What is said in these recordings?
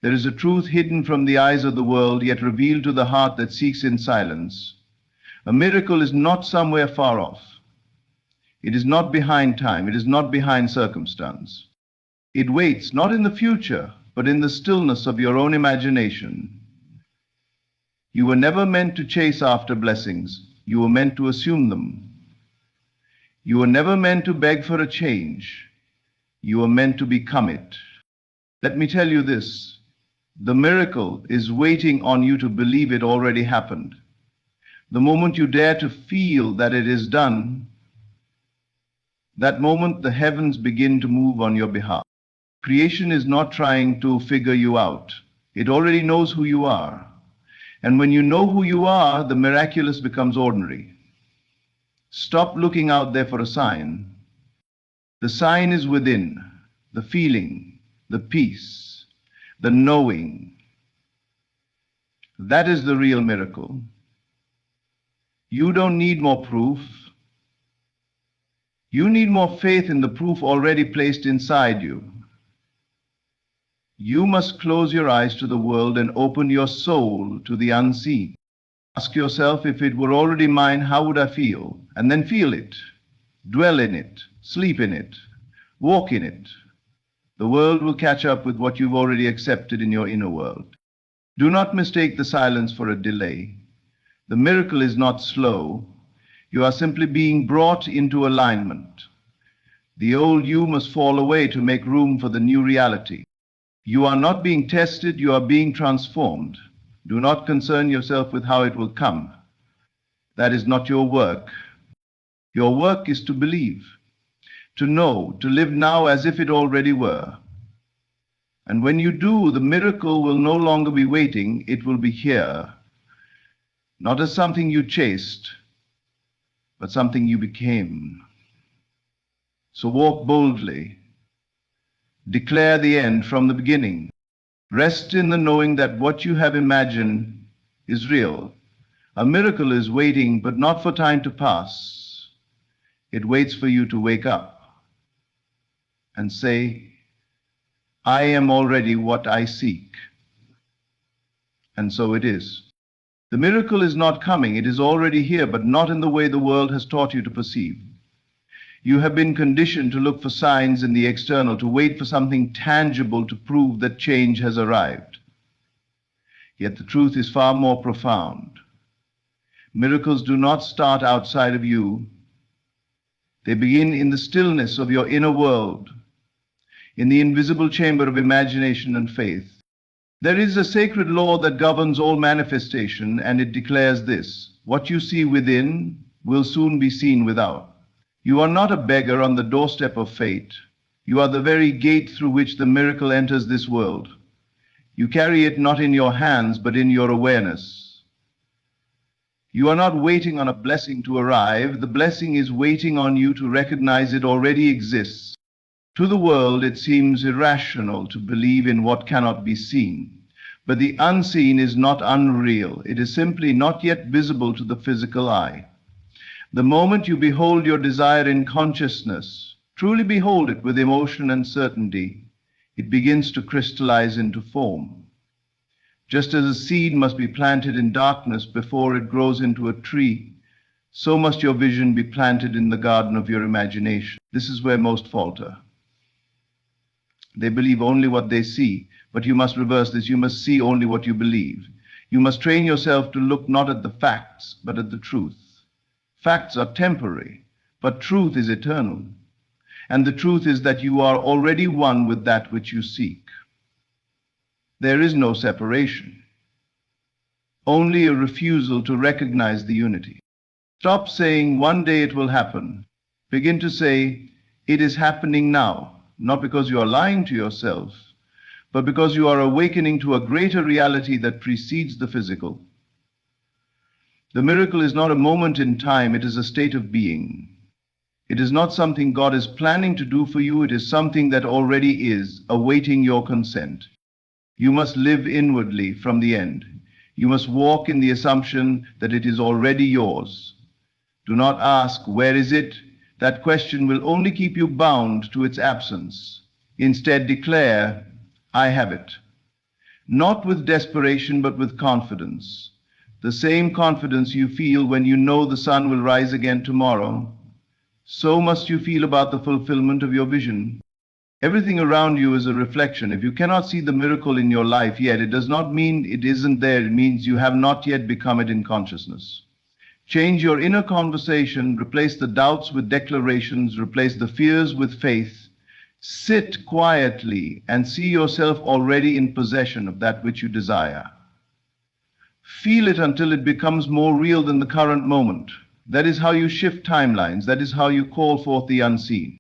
There is a truth hidden from the eyes of the world, yet revealed to the heart that seeks in silence. A miracle is not somewhere far off. It is not behind time. It is not behind circumstance. It waits not in the future, but in the stillness of your own imagination. You were never meant to chase after blessings. You were meant to assume them. You were never meant to beg for a change. You were meant to become it. Let me tell you this. The miracle is waiting on you to believe it already happened. The moment you dare to feel that it is done, that moment the heavens begin to move on your behalf. Creation is not trying to figure you out. It already knows who you are. And when you know who you are, the miraculous becomes ordinary. Stop looking out there for a sign. The sign is within, the feeling, the peace, the knowing. That is the real miracle. You don't need more proof. You need more faith in the proof already placed inside you. You must close your eyes to the world and open your soul to the unseen. Ask yourself, if it were already mine, how would I feel? And then feel it, dwell in it, sleep in it, walk in it. The world will catch up with what you've already accepted in your inner world. Do not mistake the silence for a delay. The miracle is not slow. You are simply being brought into alignment. The old you must fall away to make room for the new reality. You are not being tested, you are being transformed. Do not concern yourself with how it will come. That is not your work. Your work is to believe, to know, to live now as if it already were. And when you do, the miracle will no longer be waiting, it will be here. Not as something you chased, but something you became. So walk boldly. Declare the end from the beginning. Rest in the knowing that what you have imagined is real. A miracle is waiting, but not for time to pass. It waits for you to wake up and say, I am already what I seek. And so it is. The miracle is not coming. It is already here, but not in the way the world has taught you to perceive. You have been conditioned to look for signs in the external, to wait for something tangible to prove that change has arrived. Yet the truth is far more profound. Miracles do not start outside of you. They begin in the stillness of your inner world, in the invisible chamber of imagination and faith. There is a sacred law that governs all manifestation, and it declares this: what you see within will soon be seen without. You are not a beggar on the doorstep of fate. You are the very gate through which the miracle enters this world. You carry it not in your hands, but in your awareness. You are not waiting on a blessing to arrive. The blessing is waiting on you to recognize it already exists. To the world, it seems irrational to believe in what cannot be seen. But the unseen is not unreal. It is simply not yet visible to the physical eye. The moment you behold your desire in consciousness, truly behold it with emotion and certainty, it begins to crystallize into form. Just as a seed must be planted in darkness before it grows into a tree, so must your vision be planted in the garden of your imagination. This is where most falter. They believe only what they see, but you must reverse this. You must see only what you believe. You must train yourself to look not at the facts, but at the truth. Facts are temporary, but truth is eternal. And the truth is that you are already one with that which you seek. There is no separation, only a refusal to recognize the unity. Stop saying, one day it will happen. Begin to say, it is happening now, not because you are lying to yourself, but because you are awakening to a greater reality that precedes the physical. The miracle is not a moment in time, it is a state of being. It is not something God is planning to do for you, it is something that already is, awaiting your consent. You must live inwardly from the end. You must walk in the assumption that it is already yours. Do not ask, where is it? That question will only keep you bound to its absence. Instead, declare, I have it. not with desperation but with confidence. The same confidence you feel when you know the sun will rise again tomorrow, so must you feel about the fulfillment of your vision. Everything around you is a reflection. If you cannot see the miracle in your life yet, it does not mean it isn't there. It means you have not yet become it in consciousness. Change your inner conversation, replace the doubts with declarations, replace the fears with faith. Sit quietly and see yourself already in possession of that which you desire. Feel it until it becomes more real than the current moment. That is how you shift timelines. That is how you call forth the unseen.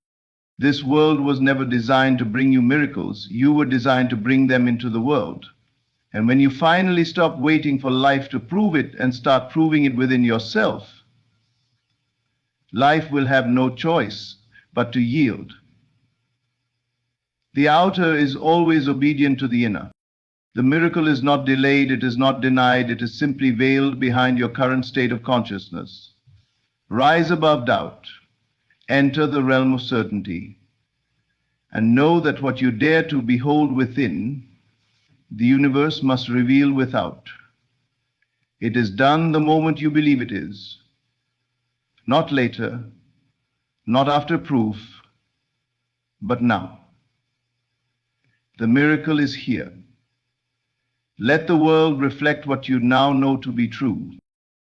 This world was never designed to bring you miracles. You were designed to bring them into the world. And when you finally stop waiting for life to prove it and start proving it within yourself, life will have no choice but to yield. The outer is always obedient to the inner. The miracle is not delayed, it is not denied, it is simply veiled behind your current state of consciousness. Rise above doubt, enter the realm of certainty, and know that what you dare to behold within, the universe must reveal without. It is done the moment you believe it is, not later, not after proof, but now. The miracle is here. Let the world reflect what you now know to be true.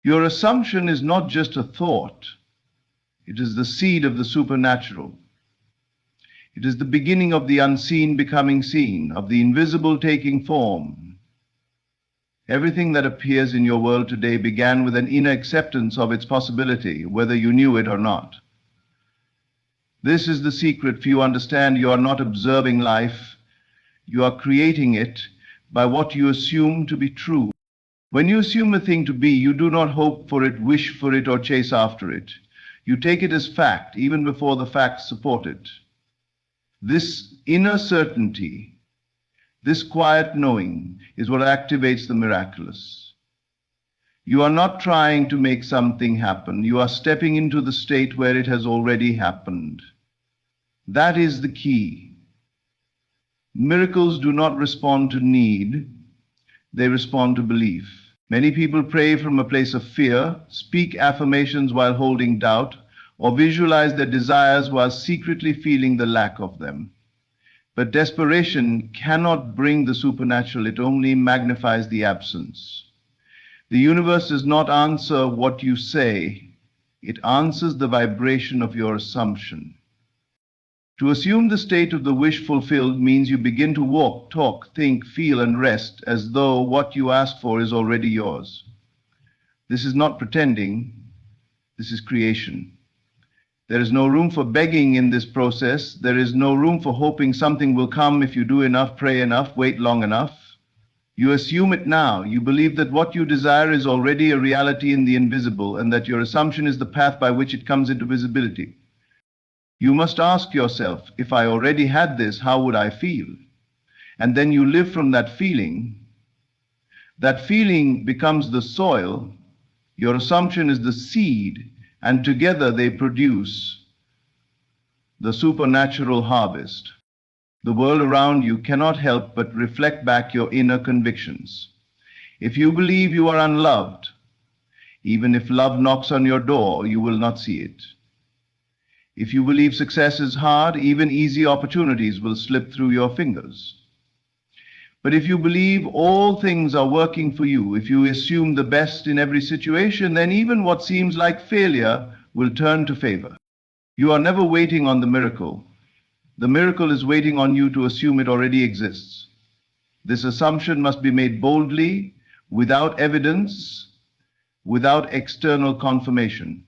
Your assumption is not just a thought, it is the seed of the supernatural. It is the beginning of the unseen becoming seen, of the invisible taking form. Everything that appears in your world today began with an inner acceptance of its possibility, whether you knew it or not. This is the secret, for you understand you are not observing life, you are creating it by what you assume to be true. When you assume a thing to be, you do not hope for it, wish for it, or chase after it. You take it as fact, even before the facts support it. This inner certainty, this quiet knowing, is what activates the miraculous. You are not trying to make something happen. You are stepping into the state where it has already happened. That is the key. Miracles do not respond to need, they respond to belief. Many people pray from a place of fear, speak affirmations while holding doubt, or visualize their desires while secretly feeling the lack of them. But desperation cannot bring the supernatural, it only magnifies the absence. The universe does not answer what you say, it answers the vibration of your assumption. To assume the state of the wish fulfilled means you begin to walk, talk, think, feel, and rest as though what you ask for is already yours. This is not pretending, this is creation. There is no room for begging in this process. There is no room for hoping something will come if you do enough, pray enough, wait long enough. You assume it now. You believe that what you desire is already a reality in the invisible, and that your assumption is the path by which it comes into visibility. You must ask yourself, if I already had this, how would I feel? And then you live from that feeling. That feeling becomes the soil. Your assumption is the seed, and together they produce the supernatural harvest. The world around you cannot help but reflect back your inner convictions. If you believe you are unloved, even if love knocks on your door, you will not see it. If you believe success is hard, even easy opportunities will slip through your fingers. But if you believe all things are working for you, if you assume the best in every situation, then even what seems like failure will turn to favor. You are never waiting on the miracle. The miracle is waiting on you to assume it already exists. This assumption must be made boldly, without evidence, without external confirmation.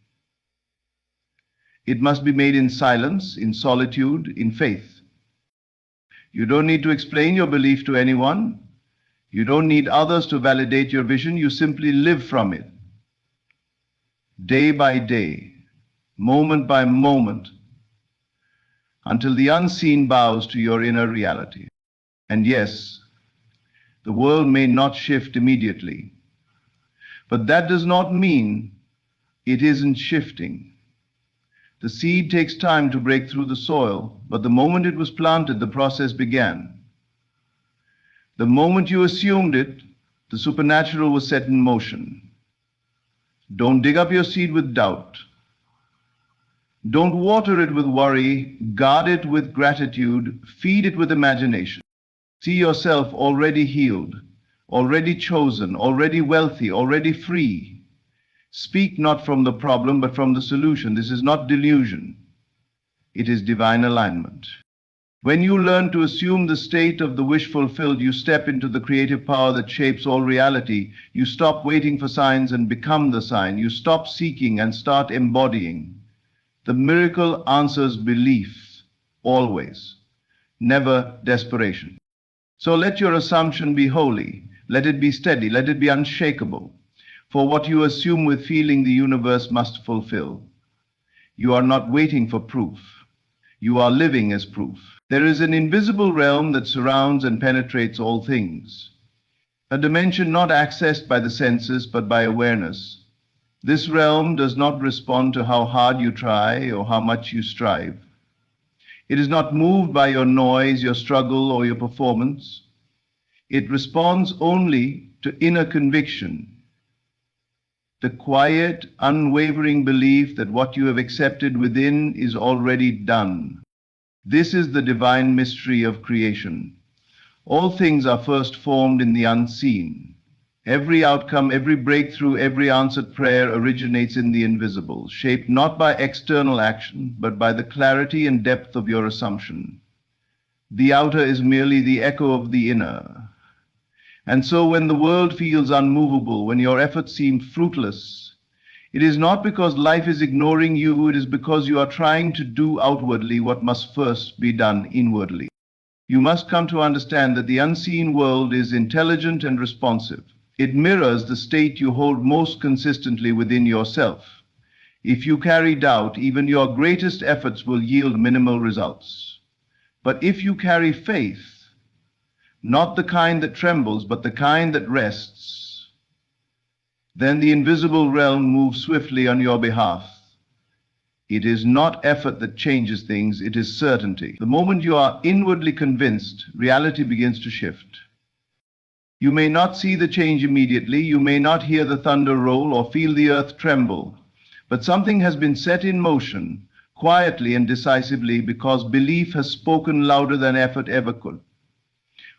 It must be made in silence, in solitude, in faith. You don't need to explain your belief to anyone. You don't need others to validate your vision. You simply live from it. Day by day, moment by moment, until the unseen bows to your inner reality. And yes, the world may not shift immediately, but that does not mean it isn't shifting. The seed takes time to break through the soil, but the moment it was planted, the process began. The moment you assumed it, the supernatural was set in motion. Don't dig up your seed with doubt. Don't water it with worry, guard it with gratitude, feed it with imagination. See yourself already healed, already chosen, already wealthy, already free. Speak not from the problem, but from the solution. This is not delusion. It is divine alignment. When you learn to assume the state of the wish fulfilled, you step into the creative power that shapes all reality. You stop waiting for signs and become the sign. You stop seeking and start embodying. The miracle answers belief, always, never desperation. So let your assumption be holy. Let it be steady. Let it be unshakable. For what you assume with feeling, the universe must fulfill. You are not waiting for proof. You are living as proof. There is an invisible realm that surrounds and penetrates all things, a dimension not accessed by the senses but by awareness. This realm does not respond to how hard you try or how much you strive. It is not moved by your noise, your struggle, or your performance. It responds only to inner conviction, the quiet, unwavering belief that what you have accepted within is already done. This is the divine mystery of creation. All things are first formed in the unseen. Every outcome, every breakthrough, every answered prayer originates in the invisible, shaped not by external action, but by the clarity and depth of your assumption. The outer is merely the echo of the inner. And so when the world feels unmovable, when your efforts seem fruitless, it is not because life is ignoring you, it is because you are trying to do outwardly what must first be done inwardly. You must come to understand that the unseen world is intelligent and responsive. It mirrors the state you hold most consistently within yourself. If you carry doubt, even your greatest efforts will yield minimal results. But if you carry faith, not the kind that trembles, but the kind that rests, then the invisible realm moves swiftly on your behalf. It is not effort that changes things, it is certainty. The moment you are inwardly convinced, reality begins to shift. You may not see the change immediately, you may not hear the thunder roll or feel the earth tremble, but something has been set in motion, quietly and decisively, because belief has spoken louder than effort ever could.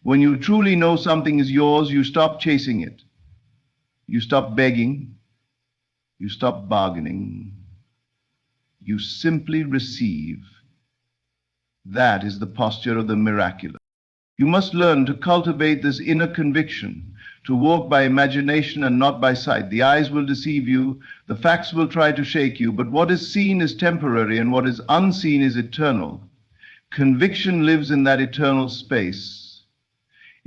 When you truly know something is yours, you stop chasing it. You stop begging. You stop bargaining. You simply receive. That is the posture of the miraculous. You must learn to cultivate this inner conviction, to walk by imagination and not by sight. The eyes will deceive you, the facts will try to shake you, but what is seen is temporary and what is unseen is eternal. Conviction lives in that eternal space.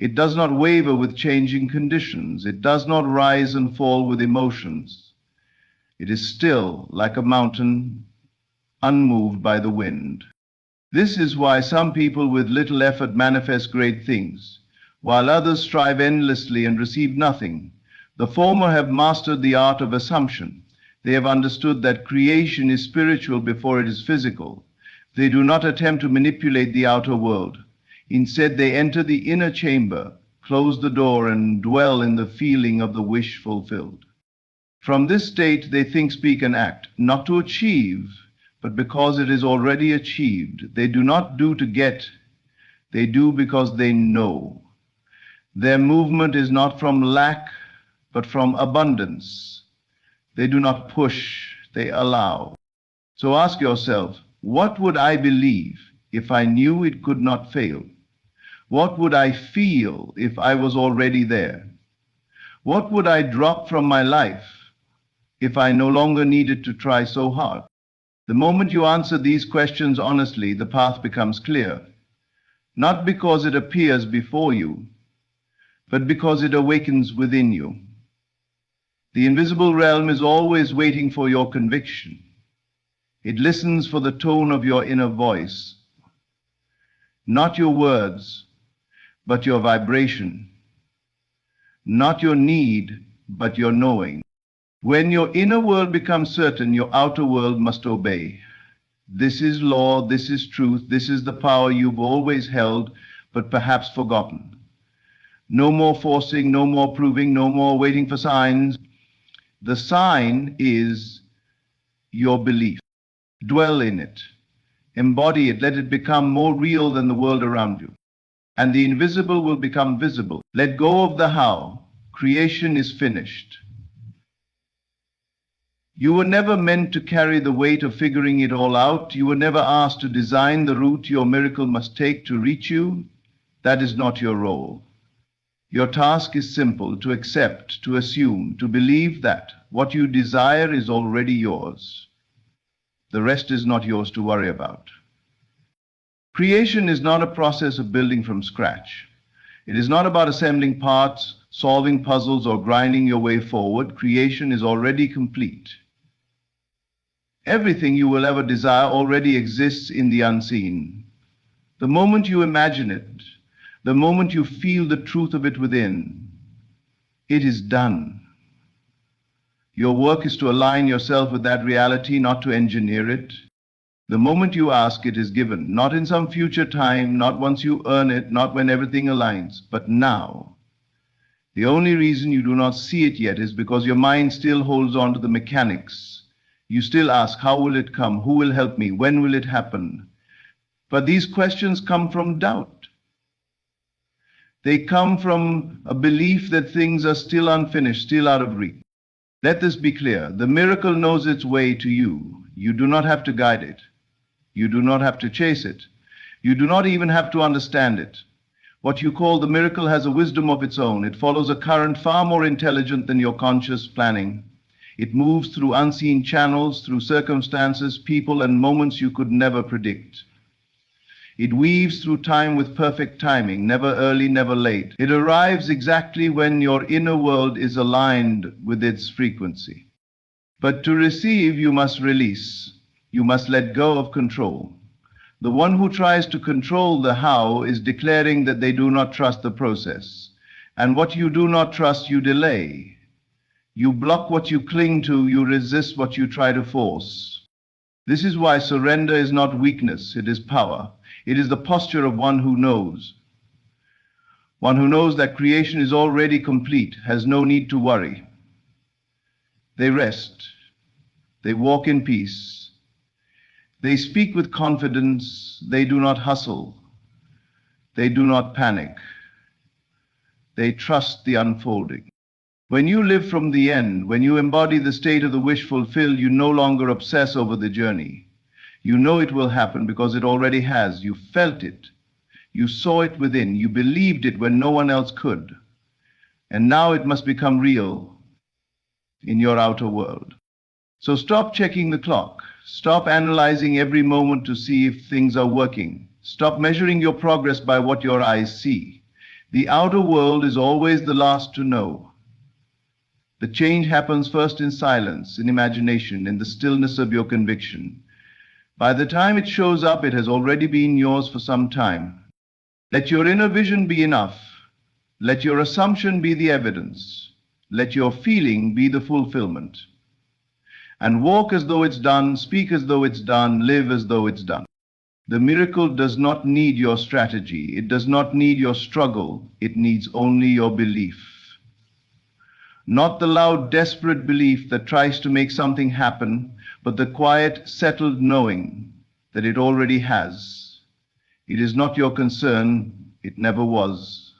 It does not waver with changing conditions. It does not rise and fall with emotions. It is still like a mountain, unmoved by the wind. This is why some people with little effort manifest great things, while others strive endlessly and receive nothing. The former have mastered the art of assumption. They have understood that creation is spiritual before it is physical. They do not attempt to manipulate the outer world. Instead, they enter the inner chamber, close the door, and dwell in the feeling of the wish fulfilled. From this state, they think, speak, and act, not to achieve, but because it is already achieved. They do not do to get, they do because they know. Their movement is not from lack, but from abundance. They do not push, they allow. So ask yourself, what would I believe if I knew it could not fail? What would I feel if I was already there? What would I drop from my life if I no longer needed to try so hard? The moment you answer these questions honestly, the path becomes clear. Not because it appears before you, but because it awakens within you. The invisible realm is always waiting for your conviction. It listens for the tone of your inner voice. Not your words, but your vibration. Not your need, but your knowing. When your inner world becomes certain, your outer world must obey. This is law, this is truth, this is the power you've always held, but perhaps forgotten. No more forcing, no more proving, no more waiting for signs. The sign is your belief. Dwell in it. Embody it. Let it become more real than the world around you. And the invisible will become visible. Let go of the how. Creation is finished. You were never meant to carry the weight of figuring it all out. You were never asked to design the route your miracle must take to reach you. That is not your role. Your task is simple: to accept, to assume, to believe that what you desire is already yours. The rest is not yours to worry about. Creation is not a process of building from scratch. It is not about assembling parts, solving puzzles, or grinding your way forward. Creation is already complete. Everything you will ever desire already exists in the unseen. The moment you imagine it, the moment you feel the truth of it within, it is done. Your work is to align yourself with that reality, not to engineer it. The moment you ask, it is given, not in some future time, not once you earn it, not when everything aligns, but now. The only reason you do not see it yet is because your mind still holds on to the mechanics. You still ask, how will it come? Who will help me? When will it happen? But these questions come from doubt. They come from a belief that things are still unfinished, still out of reach. Let this be clear. The miracle knows its way to you. You do not have to guide it. You do not have to chase it. You do not even have to understand it. What you call the miracle has a wisdom of its own. It follows a current far more intelligent than your conscious planning. It moves through unseen channels, through circumstances, people, and moments you could never predict. It weaves through time with perfect timing, never early, never late. It arrives exactly when your inner world is aligned with its frequency. But to receive, you must release. You must let go of control. The one who tries to control the how is declaring that they do not trust the process. And what you do not trust, you delay. You block what you cling to, you resist what you try to force. This is why surrender is not weakness, it is power. It is the posture of one who knows. One who knows that creation is already complete, has no need to worry. They rest. They walk in peace. They speak with confidence. They do not hustle. They do not panic. They trust the unfolding. When you live from the end, when you embody the state of the wish fulfilled, you no longer obsess over the journey. You know it will happen because it already has. You felt it. You saw it within. You believed it when no one else could. And now it must become real in your outer world. So stop checking the clock. Stop analyzing every moment to see if things are working. Stop measuring your progress by what your eyes see. The outer world is always the last to know. The change happens first in silence, in imagination, in the stillness of your conviction. By the time it shows up, it has already been yours for some time. Let your inner vision be enough. Let your assumption be the evidence. Let your feeling be the fulfillment. And walk as though it's done, speak as though it's done, live as though it's done. The miracle does not need your strategy. It does not need your struggle. It needs only your belief. Not the loud, desperate belief that tries to make something happen, but the quiet, settled knowing that it already has. It is not your concern. It never was.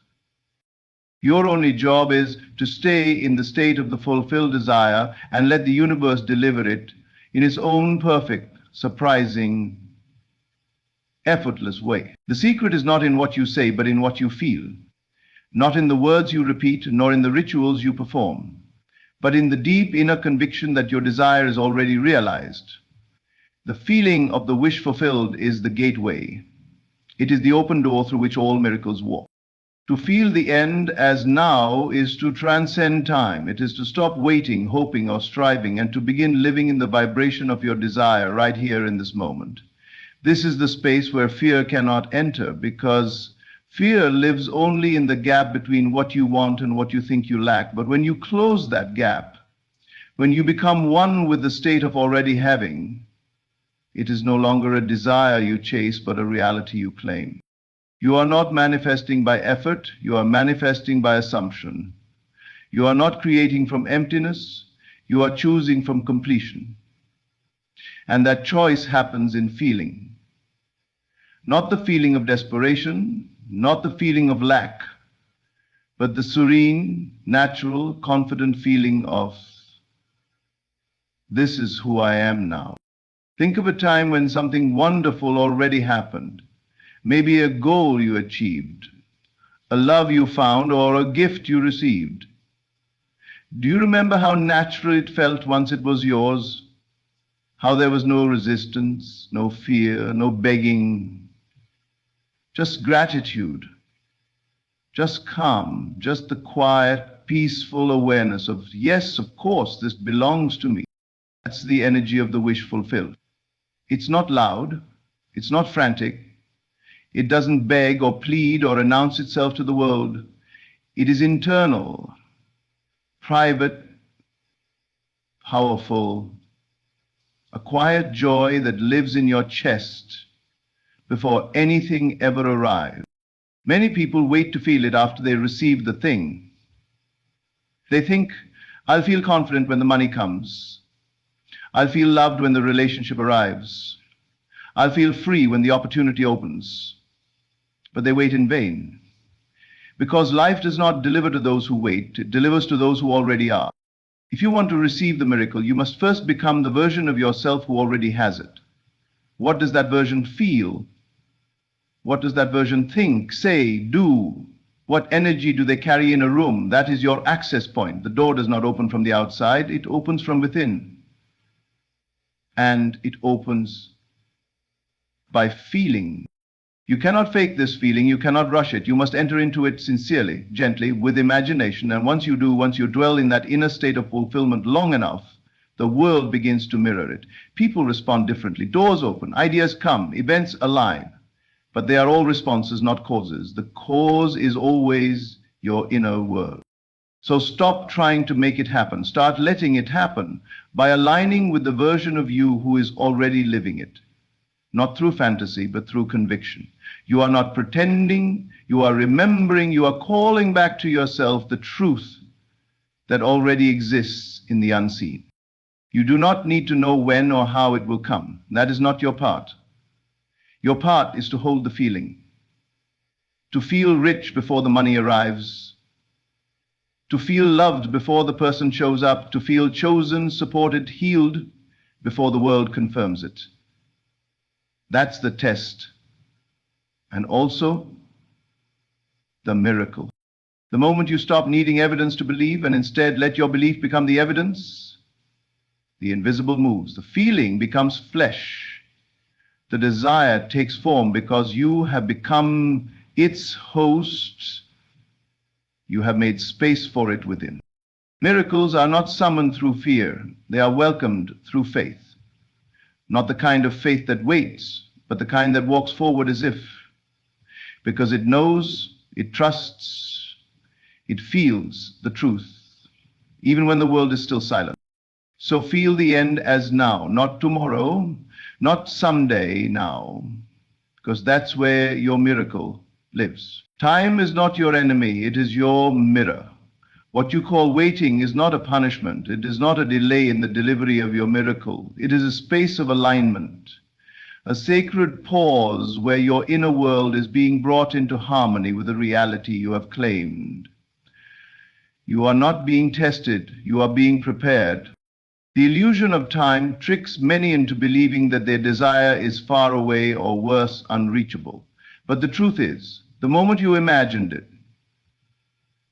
Your only job is to stay in the state of the fulfilled desire and let the universe deliver it in its own perfect, surprising, effortless way. The secret is not in what you say, but in what you feel. Not in the words you repeat, nor in the rituals you perform, but in the deep inner conviction that your desire is already realized. The feeling of the wish fulfilled is the gateway. It is the open door through which all miracles walk. To feel the end as now is to transcend time. It is to stop waiting, hoping, or striving, and to begin living in the vibration of your desire right here in this moment. This is the space where fear cannot enter, because fear lives only in the gap between what you want and what you think you lack. But when you close that gap, when you become one with the state of already having, it is no longer a desire you chase, but a reality you claim. You are not manifesting by effort, you are manifesting by assumption. You are not creating from emptiness, you are choosing from completion. And that choice happens in feeling. Not the feeling of desperation, not the feeling of lack, but the serene, natural, confident feeling of, this is who I am now. Think of a time when something wonderful already happened. Maybe a goal you achieved, a love you found, or a gift you received. Do you remember how natural it felt once it was yours? How there was no resistance, no fear, no begging, just gratitude, just calm, just the quiet, peaceful awareness of, yes, of course, this belongs to me. That's the energy of the wish fulfilled. It's not loud, it's not frantic, it doesn't beg or plead or announce itself to the world. It is internal, private, powerful, a quiet joy that lives in your chest before anything ever arrives. Many people wait to feel it after they receive the thing. They think, I'll feel confident when the money comes. I'll feel loved when the relationship arrives. I'll feel free when the opportunity opens. But they wait in vain. Because life does not deliver to those who wait, it delivers to those who already are. If you want to receive the miracle, you must first become the version of yourself who already has it. What does that version feel? What does that version think, say, do? What energy do they carry in a room? That is your access point. The door does not open from the outside, it opens from within. And it opens by feeling. You cannot fake this feeling, you cannot rush it. You must enter into it sincerely, gently, with imagination. And once you do, once you dwell in that inner state of fulfillment long enough, the world begins to mirror it. People respond differently. Doors open, ideas come, events align. But they are all responses, not causes. The cause is always your inner world. So stop trying to make it happen. Start letting it happen by aligning with the version of you who is already living it. Not through fantasy, but through conviction. You are not pretending, you are remembering, you are calling back to yourself the truth that already exists in the unseen. You do not need to know when or how it will come. That is not your part. Your part is to hold the feeling, to feel rich before the money arrives, to feel loved before the person shows up, to feel chosen, supported, healed before the world confirms it. That's the test, and also the miracle. The moment you stop needing evidence to believe and instead let your belief become the evidence, the invisible moves. The feeling becomes flesh. The desire takes form because you have become its host. You have made space for it within. Miracles are not summoned through fear. They are welcomed through faith. Not the kind of faith that waits, but the kind that walks forward as if, because it knows, it trusts, it feels the truth, even when the world is still silent. So feel the end as now, not tomorrow, not someday, now, because that's where your miracle lives. Time is not your enemy, it is your mirror. What you call waiting is not a punishment. It is not a delay in the delivery of your miracle. It is a space of alignment, a sacred pause where your inner world is being brought into harmony with the reality you have claimed. You are not being tested, you are being prepared. The illusion of time tricks many into believing that their desire is far away or worse, unreachable. But the truth is, the moment you imagined it,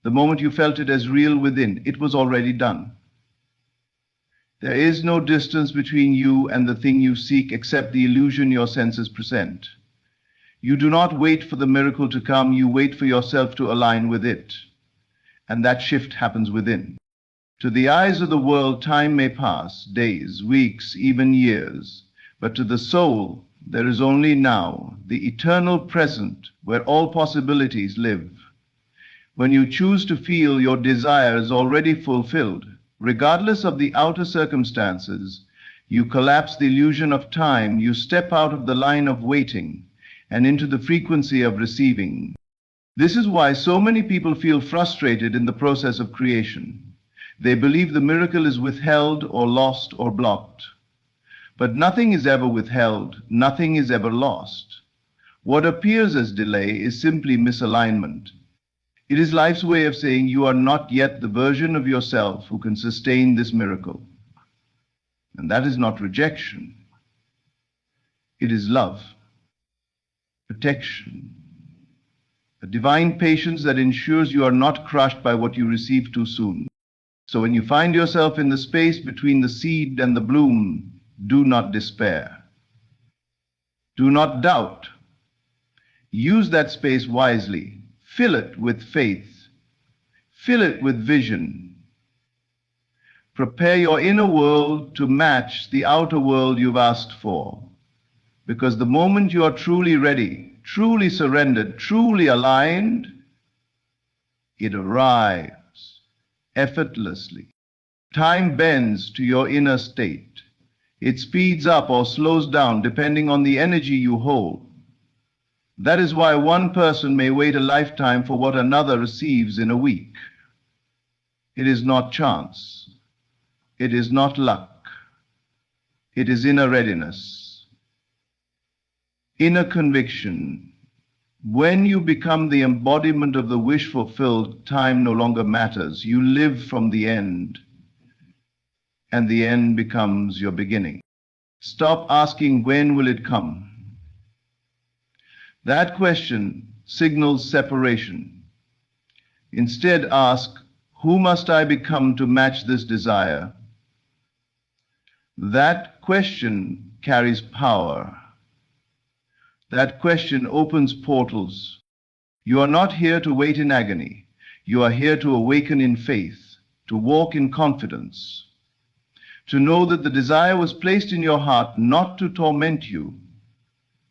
the moment you felt it as real within, it was already done. There is no distance between you and the thing you seek except the illusion your senses present. You do not wait for the miracle to come, you wait for yourself to align with it. And that shift happens within. To the eyes of the world, time may pass, days, weeks, even years. But to the soul, there is only now, the eternal present, where all possibilities live. When you choose to feel your desire is already fulfilled, regardless of the outer circumstances, you collapse the illusion of time, you step out of the line of waiting, and into the frequency of receiving. This is why so many people feel frustrated in the process of creation. They believe the miracle is withheld or lost or blocked. But nothing is ever withheld, nothing is ever lost. What appears as delay is simply misalignment. It is life's way of saying you are not yet the version of yourself who can sustain this miracle. And that is not rejection. It is love, protection, a divine patience that ensures you are not crushed by what you receive too soon. So when you find yourself in the space between the seed and the bloom, do not despair. Do not doubt. Use that space wisely. Fill it with faith. Fill it with vision. Prepare your inner world to match the outer world you've asked for. Because the moment you are truly ready, truly surrendered, truly aligned, it arrives effortlessly. Time bends to your inner state. It speeds up or slows down depending on the energy you hold. That is why one person may wait a lifetime for what another receives in a week. It is not chance. It is not luck. It is inner readiness. Inner conviction. When you become the embodiment of the wish fulfilled, time no longer matters. You live from the end, and the end becomes your beginning. Stop asking, when will it come? That question signals separation. Instead, ask, who must I become to match this desire? That question carries power. That question opens portals. You are not here to wait in agony. You are here to awaken in faith, to walk in confidence, to know that the desire was placed in your heart not to torment you,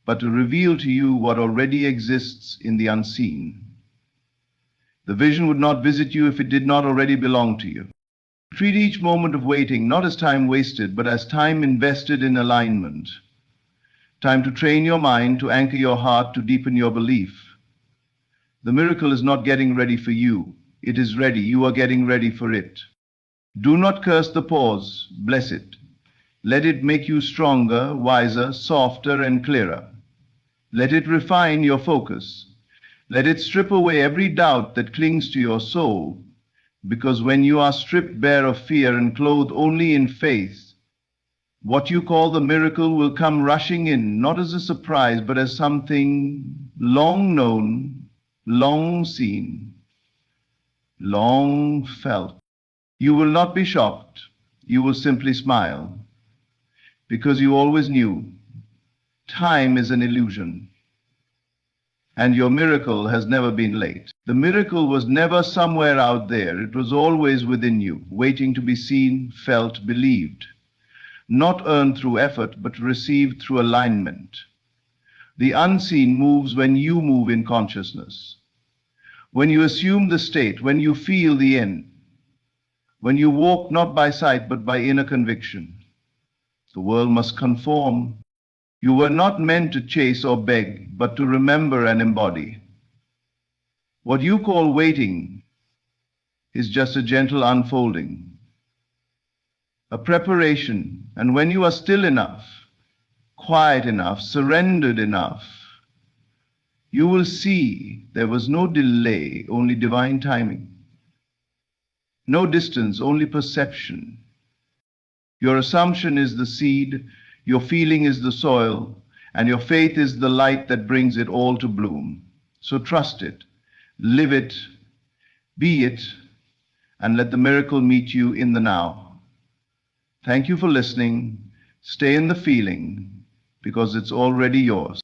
but to reveal to you what already exists in the unseen. The vision would not visit you if it did not already belong to you. Treat each moment of waiting not as time wasted, but as time invested in alignment. Time to train your mind, to anchor your heart, to deepen your belief. The miracle is not getting ready for you. It is ready. You are getting ready for it. Do not curse the pause. Bless it. Let it make you stronger, wiser, softer, and clearer. Let it refine your focus. Let it strip away every doubt that clings to your soul, because when you are stripped bare of fear and clothed only in faith, what you call the miracle will come rushing in, not as a surprise, but as something long known, long seen, long felt. You will not be shocked. You will simply smile, because you always knew time is an illusion, and your miracle has never been late. The miracle was never somewhere out there. It was always within you, waiting to be seen, felt, believed. Not earned through effort, but received through alignment. The unseen moves when you move in consciousness. When you assume the state, when you feel the end, when you walk not by sight, but by inner conviction. The world must conform. You were not meant to chase or beg, but to remember and embody. What you call waiting is just a gentle unfolding, a preparation, and when you are still enough, quiet enough, surrendered enough, you will see there was no delay, only divine timing. No distance, only perception. Your assumption is the seed, your feeling is the soil, and your faith is the light that brings it all to bloom. So trust it, live it, be it, and let the miracle meet you in the now. Thank you for listening. Stay in the feeling, because it's already yours.